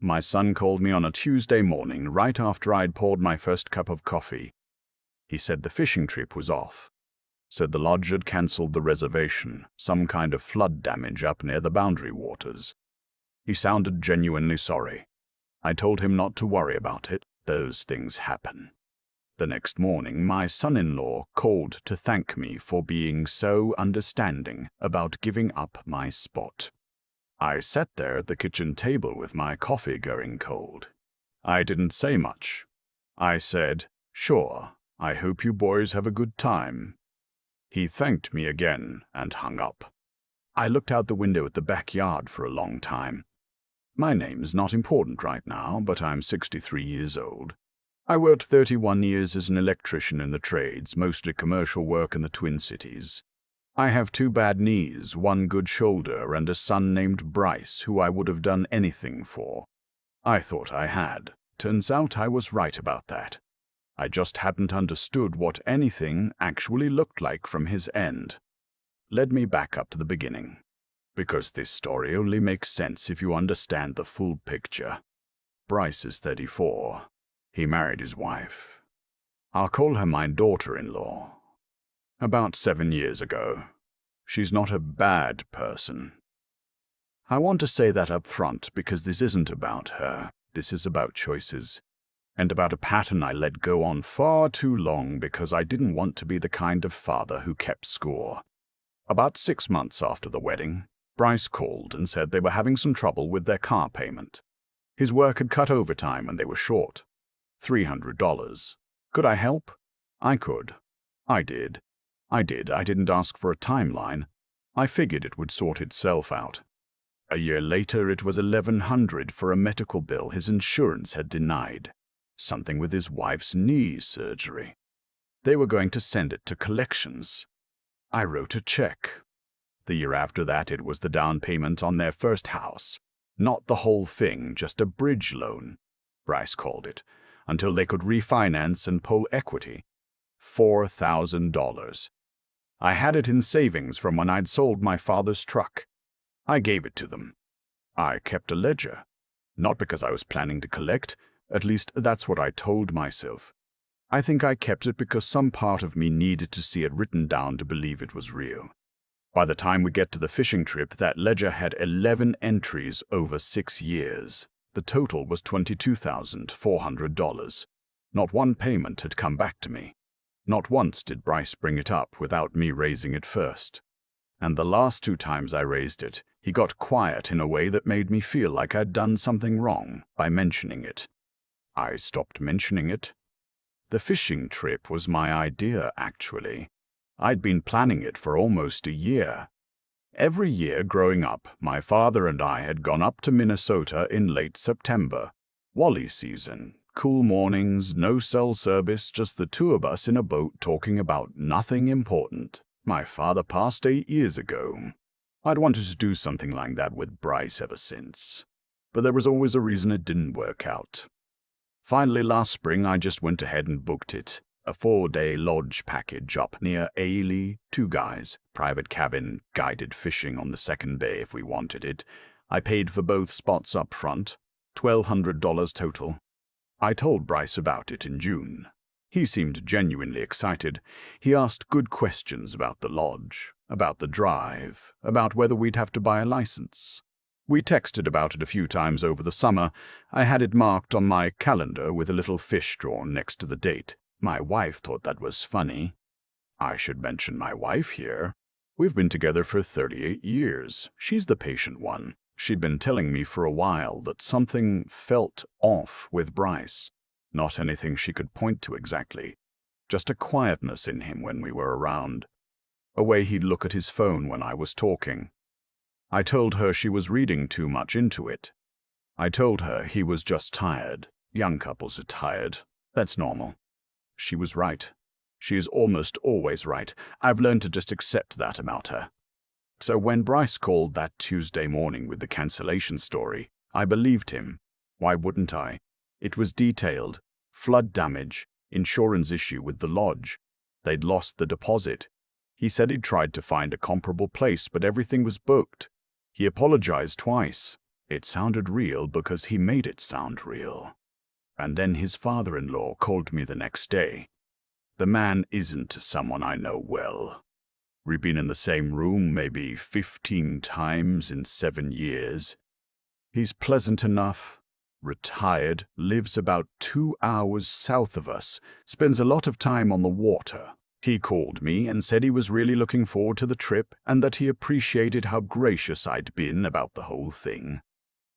My son called me on a Tuesday morning right after I'd poured my first cup of coffee. He said the fishing trip was off. Said the lodge had cancelled the reservation, some kind of flood damage up near the boundary waters. He sounded genuinely sorry. I told him not to worry about it. Those things happen. The next morning, my son-in-law called to thank me for being so understanding about giving up my spot. I sat there at the kitchen table with my coffee going cold. I didn't say much. I said, "Sure, I hope you boys have a good time." He thanked me again and hung up. I looked out the window at the backyard for a long time. My name's not important right now, but I'm 63 years old. I worked 31 years as an electrician in the trades, mostly commercial work in the Twin Cities. I have 2 bad knees, 1 good shoulder, and a son named Bryce, who I would have done anything for. I thought I had. Turns out I was right about that. I just hadn't understood what anything actually looked like from his end. Let me back up to the beginning, because this story only makes sense if you understand the full picture. Bryce is 34. He married his wife. I'll call her my daughter-in-law. About 7 years ago. She's not a bad person. I want to say that up front because this isn't about her. This is about choices. And about a pattern I let go on far too long because I didn't want to be the kind of father who kept score. About 6 months after the wedding, Bryce called and said they were having some trouble with their car payment. His work had cut overtime and they were short. $300. Could I help? I could. I did. I didn't ask for a timeline. I figured it would sort itself out. A year later, it was $1,100 for a medical bill his insurance had denied. Something with his wife's knee surgery. They were going to send it to collections. I wrote a check. The year after that, it was the down payment on their first house. Not the whole thing, just a bridge loan, Bryce called it, until they could refinance and pull equity. $4,000. I had it in savings from when I'd sold my father's truck. I gave it to them. I kept a ledger. Not because I was planning to collect, at least that's what I told myself. I think I kept it because some part of me needed to see it written down to believe it was real. By the time we get to the fishing trip, that ledger had 11 entries over 6 years. The total was $22,400. Not one payment had come back to me. Not once did Bryce bring it up without me raising it first. And the last 2 times I raised it, he got quiet in a way that made me feel like I'd done something wrong by mentioning it. I stopped mentioning it. The fishing trip was my idea, actually. I'd been planning it for almost a year. Every year growing up, my father and I had gone up to Minnesota in late September. Wally season. Cool mornings, no cell service, just the 2 of us in a boat talking about nothing important. My father passed 8 years ago. I'd wanted to do something like that with Bryce ever since. But there was always a reason it didn't work out. Finally, last spring, I just went ahead and booked it. A 4-day lodge package up near Ailey, 2 guys, private cabin, guided fishing on the 2nd day if we wanted it. I paid for both spots up front, $1,200 total. I told Bryce about it in June. He seemed genuinely excited. He asked good questions about the lodge, about the drive, about whether we'd have to buy a license. We texted about it a few times over the summer. I had it marked on my calendar with a little fish drawn next to the date. My wife thought that was funny. I should mention my wife here. We've been together for 38 years. She's the patient one. She'd been telling me for a while that something felt off with Bryce. Not anything she could point to exactly. Just a quietness in him when we were around. A way he'd look at his phone when I was talking. I told her she was reading too much into it. I told her he was just tired. Young couples are tired. That's normal. She was right. She is almost always right. I've learned to just accept that about her. So when Bryce called that Tuesday morning with the cancellation story, I believed him. Why wouldn't I? It was detailed. Flood damage, insurance issue with the lodge. They'd lost the deposit. He said he'd tried to find a comparable place, but everything was booked. He apologized twice. It sounded real because he made it sound real. And then his father-in-law called me the next day. The man isn't someone I know well. We've been in the same room maybe 15 times in 7 years. He's pleasant enough, retired, lives about 2 hours south of us, spends a lot of time on the water. He called me and said he was really looking forward to the trip and that he appreciated how gracious I'd been about the whole thing.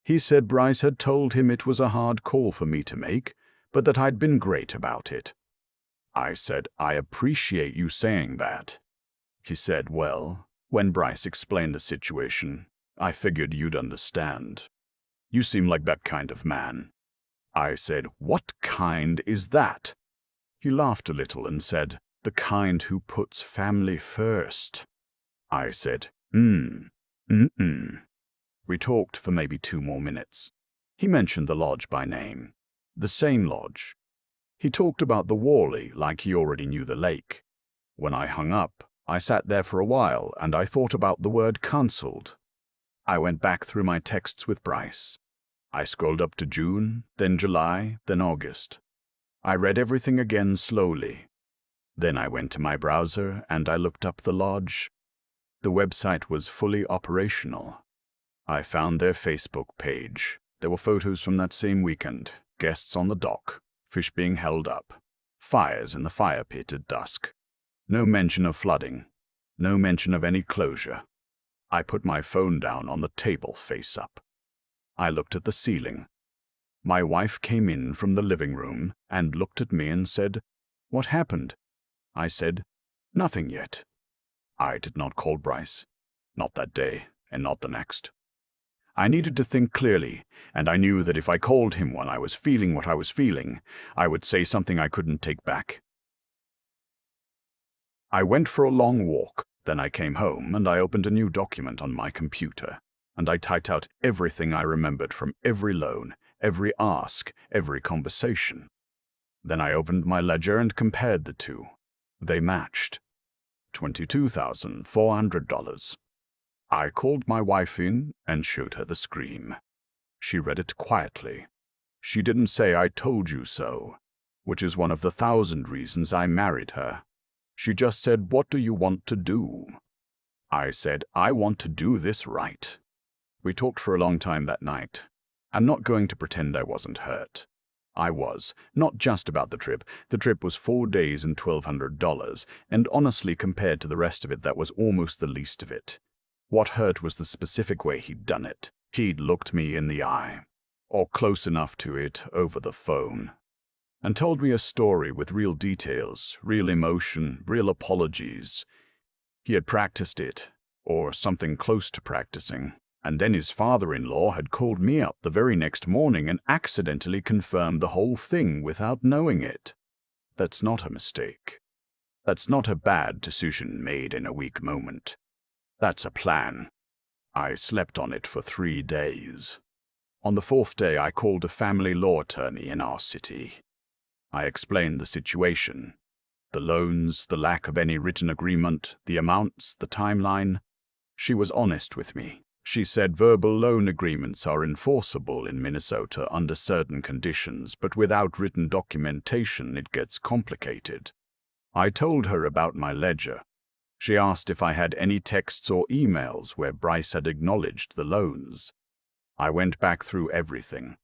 He said Bryce had told him it was a hard call for me to make, but that I'd been great about it. I said, I appreciate you saying that. He said, well, when Bryce explained the situation, I figured you'd understand. You seem like that kind of man. I said, what kind is that? He laughed a little and said, the kind who puts family first. I said, We talked for maybe 2 more minutes. He mentioned the lodge by name. The same lodge. He talked about the Worley like he already knew the lake. When I hung up, I sat there for a while and I thought about the word cancelled. I went back through my texts with Bryce. I scrolled up to June, then July, then August. I read everything again slowly. Then I went to my browser and I looked up the lodge. The website was fully operational. I found their Facebook page. There were photos from that same weekend, guests on the dock, fish being held up, fires in the fire pit at dusk. No mention of flooding, no mention of any closure. I put my phone down on the table face up. I looked at the ceiling. My wife came in from the living room and looked at me and said, "What happened?" I said, "Nothing yet." I did not call Bryce. Not that day, and not the next. I needed to think clearly, and I knew that if I called him when I was feeling what I was feeling, I would say something I couldn't take back. I went for a long walk, then I came home and I opened a new document on my computer, and I typed out everything I remembered from every loan, every ask, every conversation. Then I opened my ledger and compared the two. They matched. $22,400. I called my wife in and showed her the scream. She read it quietly. She didn't say "I told you so," which is one of the 1,000 reasons I married her. She just said, "What do you want to do?" I said, "I want to do this right." We talked for a long time that night. I'm not going to pretend I wasn't hurt. I was, not just about the trip. The trip was 4 days and $1,200, and honestly, compared to the rest of it, that was almost the least of it. What hurt was the specific way he'd done it. He'd looked me in the eye, or close enough to it over the phone, and told me a story with real details, real emotion, real apologies. He had practiced it, or something close to practicing. And then his father-in-law had called me up the very next morning and accidentally confirmed the whole thing without knowing it. That's not a mistake. That's not a bad decision made in a weak moment. That's a plan. I slept on it for 3 days. On the 4th day, I called a family law attorney in our city. I explained the situation. The loans, the lack of any written agreement, the amounts, the timeline. She was honest with me. She said verbal loan agreements are enforceable in Minnesota under certain conditions, but without written documentation it gets complicated. I told her about my ledger. She asked if I had any texts or emails where Bryce had acknowledged the loans. I went back through everything.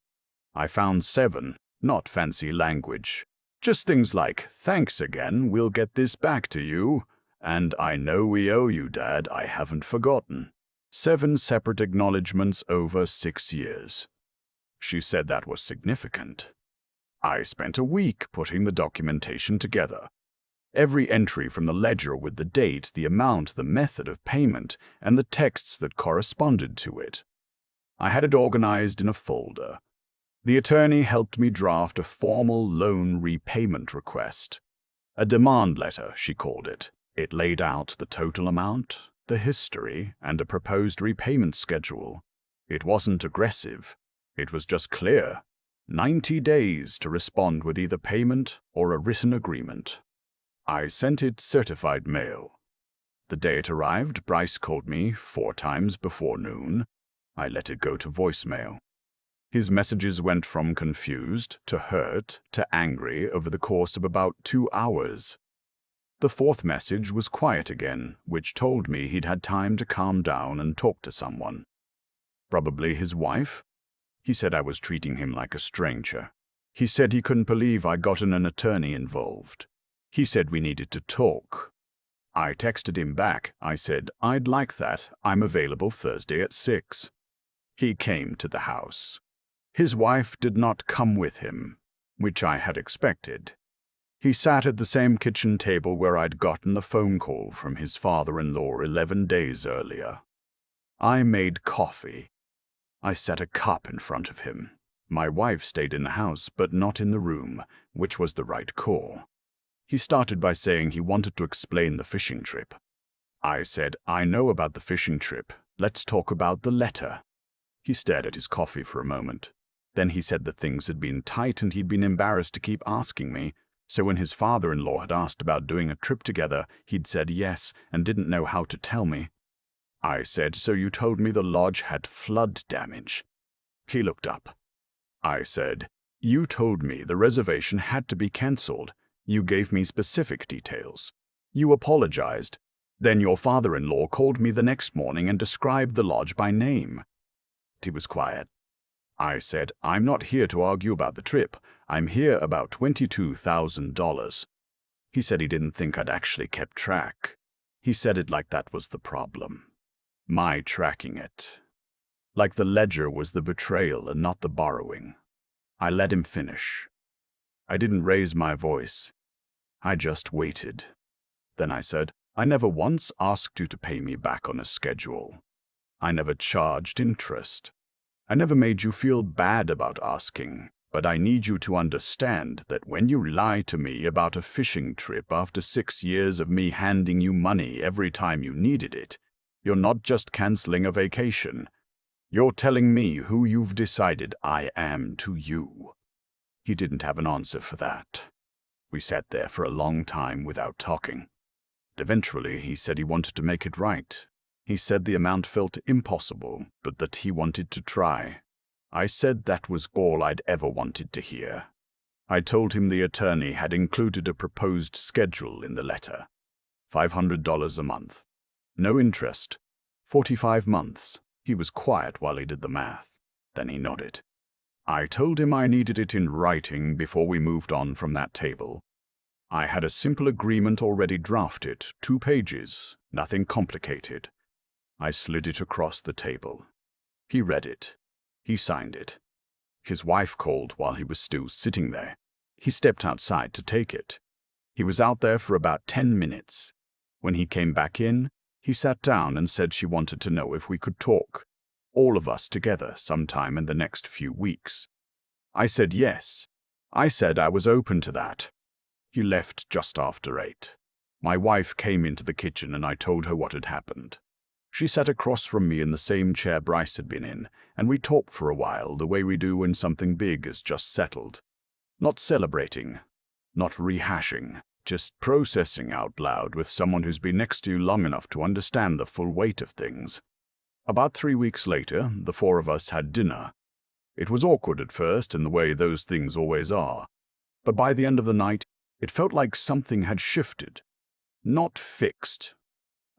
I found 7, not fancy language. Just things like, "Thanks again, we'll get this back to you," and "I know we owe you, Dad, I haven't forgotten." 7 separate acknowledgments over 6 years. She said that was significant. I spent a week putting the documentation together. Every entry from the ledger with the date, the amount, the method of payment, and the texts that corresponded to it. I had it organized in a folder. The attorney helped me draft a formal loan repayment request. A demand letter, she called it. It laid out the total amount, the history, and a proposed repayment schedule. It wasn't aggressive. It was just clear. 90 days to respond with either payment or a written agreement. I sent it certified mail. The day it arrived, Bryce called me 4 times before noon. I let it go to voicemail. His messages went from confused to hurt to angry over the course of about 2 hours. The fourth message was quiet again, which told me he'd had time to calm down and talk to someone. Probably his wife? He said I was treating him like a stranger. He said he couldn't believe I'd gotten an attorney involved. He said we needed to talk. I texted him back. I said, "I'd like that. I'm available Thursday at 6. He came to the house. His wife did not come with him, which I had expected. He sat at the same kitchen table where I'd gotten the phone call from his father-in-law 11 days earlier. I made coffee. I set a cup in front of him. My wife stayed in the house, but not in the room, which was the right call. He started by saying he wanted to explain the fishing trip. I said, "I know about the fishing trip. Let's talk about the letter." He stared at his coffee for a moment. Then he said that things had been tight and he'd been embarrassed to keep asking me, so when his father-in-law had asked about doing a trip together, he'd said yes and didn't know how to tell me. I said, "So you told me the lodge had flood damage." He looked up. I said, "You told me the reservation had to be cancelled. You gave me specific details. You apologized. Then your father-in-law called me the next morning and described the lodge by name." He was quiet. I said, "I'm not here to argue about the trip. I'm here about $22,000. He said he didn't think I'd actually kept track. He said it like that was the problem. My tracking it. Like the ledger was the betrayal and not the borrowing. I let him finish. I didn't raise my voice. I just waited. Then I said, "I never once asked you to pay me back on a schedule. I never charged interest. I never made you feel bad about asking, but I need you to understand that when you lie to me about a fishing trip after 6 years of me handing you money every time you needed it, you're not just canceling a vacation. You're telling me who you've decided I am to you." He didn't have an answer for that. We sat there for a long time without talking. Eventually, he said he wanted to make it right. He said the amount felt impossible, but that he wanted to try. I said that was all I'd ever wanted to hear. I told him the attorney had included a proposed schedule in the letter. $500 a month. No interest. 45 months. He was quiet while he did the math. Then he nodded. I told him I needed it in writing before we moved on from that table. I had a simple agreement already drafted, 2 pages, nothing complicated. I slid it across the table. He read it. He signed it. His wife called while he was still sitting there. He stepped outside to take it. He was out there for about 10 minutes. When he came back in, he sat down and said she wanted to know if we could talk, all of us together sometime in the next few weeks. I said yes. I said I was open to that. He left just after 8. My wife came into the kitchen and I told her what had happened. She sat across from me in the same chair Bryce had been in, and we talked for a while the way we do when something big is just settled. Not celebrating, not rehashing, just processing out loud with someone who's been next to you long enough to understand the full weight of things. About 3 weeks later, the 4 of us had dinner. It was awkward at first in the way those things always are, but by the end of the night, it felt like something had shifted. Not fixed.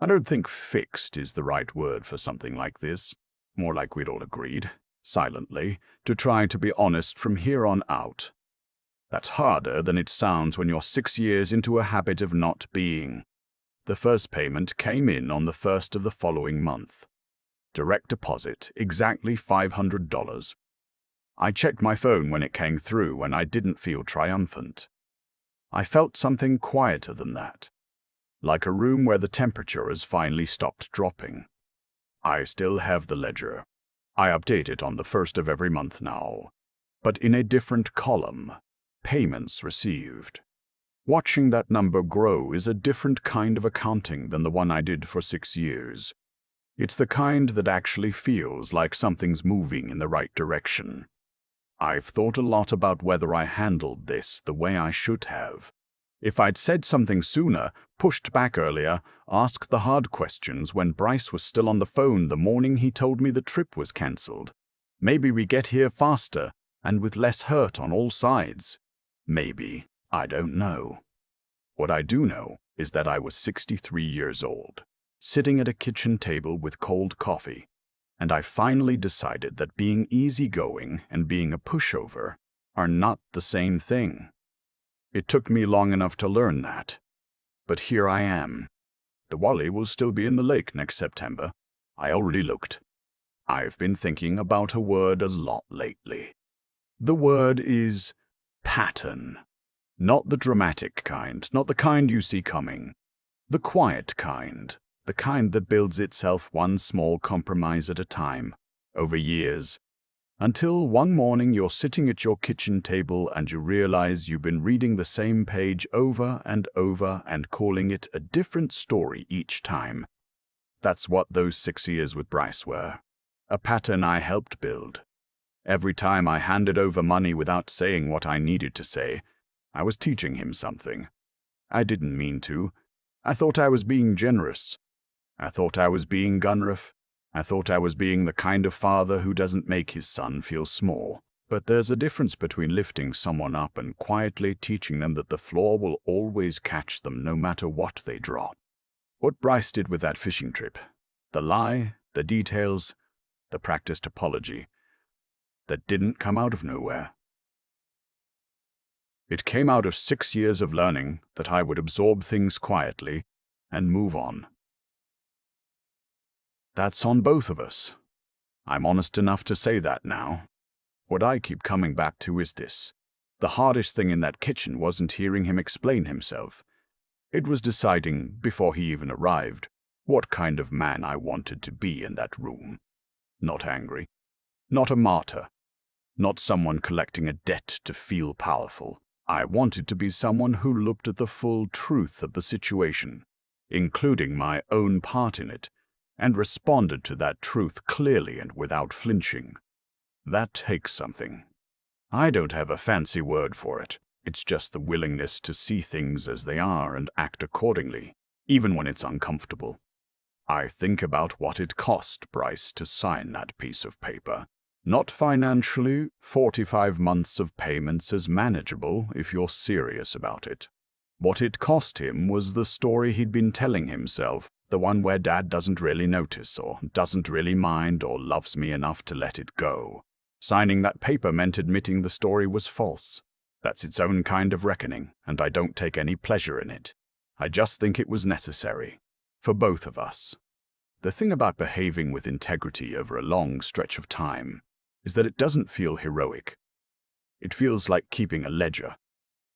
I don't think fixed is the right word for something like this. More like we'd all agreed, silently, to try to be honest from here on out. That's harder than it sounds when you're 6 years into a habit of not being. The first payment came in on the 1st of the following month. Direct deposit, exactly $500. I checked my phone when it came through and I didn't feel triumphant. I felt something quieter than that. Like a room where the temperature has finally stopped dropping. I still have the ledger. I update it on the 1st of every month now, but in a different column, payments received. Watching that number grow is a different kind of accounting than the one I did for 6 years. It's the kind that actually feels like something's moving in the right direction. I've thought a lot about whether I handled this the way I should have. If I'd said something sooner, pushed back earlier, asked the hard questions when Bryce was still on the phone the morning he told me the trip was cancelled, maybe we get here faster and with less hurt on all sides. Maybe. I don't know. What I do know is that I was 63 years old, sitting at a kitchen table with cold coffee, and I finally decided that being easygoing and being a pushover are not the same thing. It took me long enough to learn that. But here I am. The Wally will still be in the lake next September. I already looked. I've been thinking about a word a lot lately. The word is pattern. Not the dramatic kind, not the kind you see coming. The quiet kind, the kind that builds itself one small compromise at a time, over years. Until one morning you're sitting at your kitchen table and you realize you've been reading the same page over and over and calling it a different story each time. That's what those 6 years with Bryce were. A pattern I helped build. Every time I handed over money without saying what I needed to say, I was teaching him something. I didn't mean to. I thought I was being generous. I thought I was being Gunriff. I thought I was being the kind of father who doesn't make his son feel small. But there's a difference between lifting someone up and quietly teaching them that the floor will always catch them no matter what they drop. What Bryce did with that fishing trip, the lie, the details, the practiced apology, that didn't come out of nowhere. It came out of 6 years of learning that I would absorb things quietly and move on. That's on both of us. I'm honest enough to say that now. What I keep coming back to is this. The hardest thing in that kitchen wasn't hearing him explain himself. It was deciding, before he even arrived, what kind of man I wanted to be in that room. Not angry. Not a martyr. Not someone collecting a debt to feel powerful. I wanted to be someone who looked at the full truth of the situation, including my own part in it, and responded to that truth clearly and without flinching. That takes something. I don't have a fancy word for it. It's just the willingness to see things as they are and act accordingly, even when it's uncomfortable. I think about what it cost Bryce to sign that piece of paper. Not financially, 45 months of payments is manageable if you're serious about it. What it cost him was the story he'd been telling himself, the one where Dad doesn't really notice or doesn't really mind or loves me enough to let it go. Signing that paper meant admitting the story was false. That's its own kind of reckoning, and I don't take any pleasure in it. I just think it was necessary. For both of us. The thing about behaving with integrity over a long stretch of time is that it doesn't feel heroic. It feels like keeping a ledger.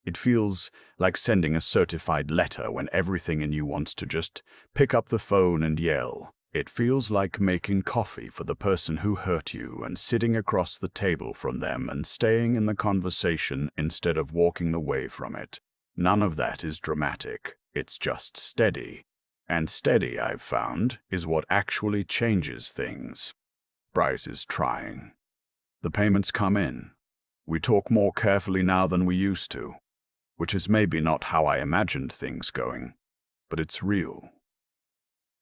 It feels like sending a certified letter when everything in you wants to just pick up the phone and yell. It feels like making coffee for the person who hurt you and sitting across the table from them and staying in the conversation instead of walking away from it. None of that is dramatic. It's just steady. And steady, I've found, is what actually changes things. Bryce is trying. The payments come in. We talk more carefully now than we used to, which is maybe not how I imagined things going, but it's real.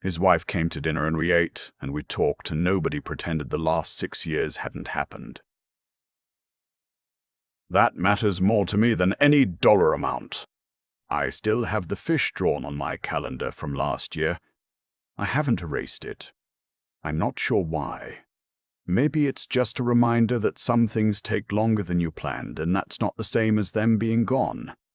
His wife came to dinner and we ate, and we talked, and nobody pretended the last 6 years hadn't happened. That matters more to me than any dollar amount. I still have the fish drawn on my calendar from last year. I haven't erased it. I'm not sure why. Maybe it's just a reminder that some things take longer than you planned, and that's not the same as them being gone.